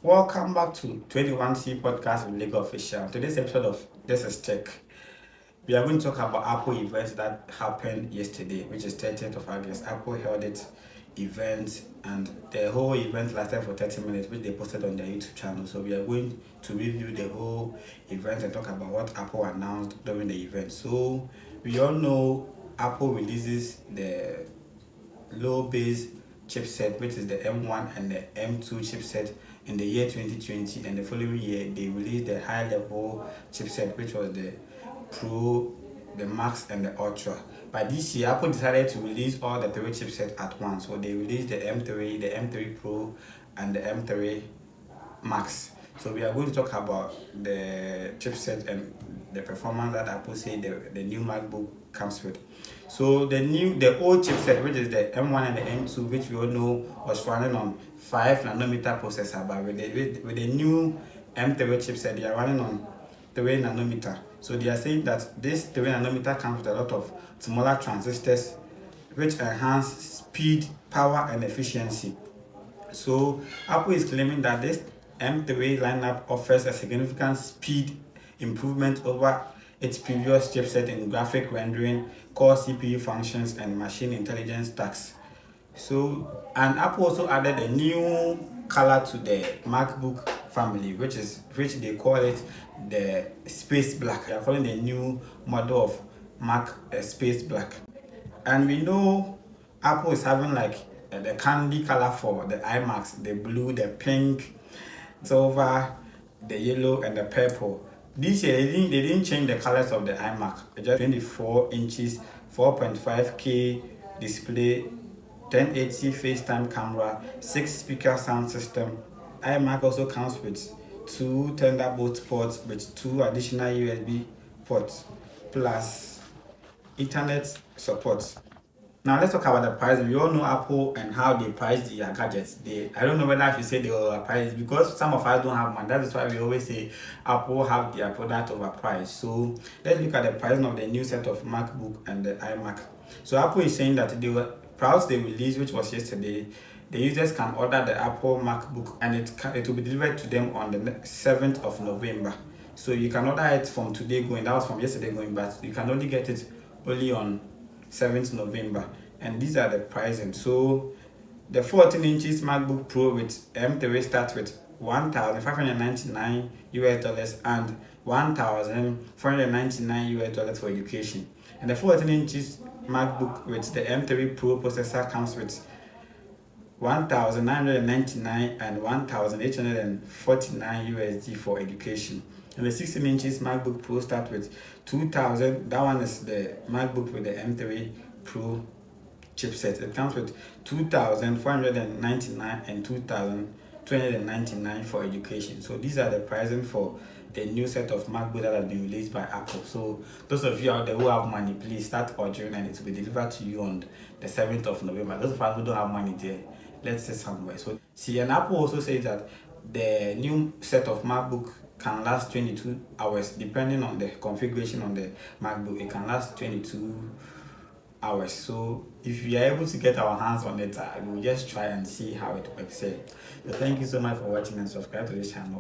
Welcome back to 21C Podcast with Lego Official. Today's episode of This is Tech. We are going to talk about Apple events that happened yesterday, which is 30th of August. Apple held its event and the whole event lasted for 30 minutes, which they posted on their YouTube channel. So we are going to review the whole event and talk about what Apple announced during the event. So we all know Apple releases the low base chipset, which is the M1 and the M2 chipset in the year 2020, and the following year they released the high level chipset, which was the Pro, the Max, and the Ultra. But this year, Apple decided to release all the three chipsets at once. So they released the M3, the M3 Pro, and the M3 Max. So we are going to talk about the chipset and the performance that Apple say the new MacBook comes with. So the old chipset, which is the M1 and the M2, which we all know was running on 5 nanometer processor, but with the new M3 chipset, they are running on 3 nanometer. So they are saying that this 3 nanometer comes with a lot of smaller transistors, which enhance speed, power, and efficiency. So Apple is claiming that this M3 lineup offers a significant speed improvement over its previous chipset in graphic rendering, core CPU functions, and machine intelligence tasks. So, and Apple also added a new color to the MacBook family, which they call it the Space Black. They are calling the new model of Mac Space Black. And we know Apple is having like the candy color for the iMacs, the blue, the pink, silver, the yellow, and the purple. This year they didn't change the colors of the iMac. It's just 24 inches, 4.5K display, 1080 FaceTime camera, 6 speaker sound system. iMac also comes with 2 Thunderbolt ports with 2 additional USB ports plus Ethernet support. Now let's talk about the price. We all know Apple and how they price their gadgets. I don't know whether I should say they overprice because some of us don't have money. That is why we always say Apple have their product overpriced. So let's look at the pricing of the new set of MacBook and the iMac. So Apple is saying that price they released, which was yesterday, the users can order the Apple MacBook and it will be delivered to them on the 7th of November. So you can order it from today going. That was from yesterday going, but you can only get it only on 7th November. And these are the pricing. So the 14 inches MacBook Pro with M3 starts with $1,599 US dollars and $1,499 US dollars for education. And the 14 inches MacBook with the M3 Pro processor comes with 1,999 and 1,849 USD for education. And the 16 inches MacBook Pro start with 2,000. That one is the MacBook with the M3 Pro chipset. It comes with 2,499 and 2,299 for education. So these are the pricing for the new set of MacBook that has been released by Apple. So those of you out there who have money, please start ordering and it will be delivered to you on the 7th of November. Those of us who don't have money there, let's say somewhere. So see, and Apple also says that the new set of MacBook can last 22 hours depending on the configuration on the MacBook. It can last 22 hours. So if we are able to get our hands on it, we will just try and see how it works. So thank you so much for watching and subscribe to this channel.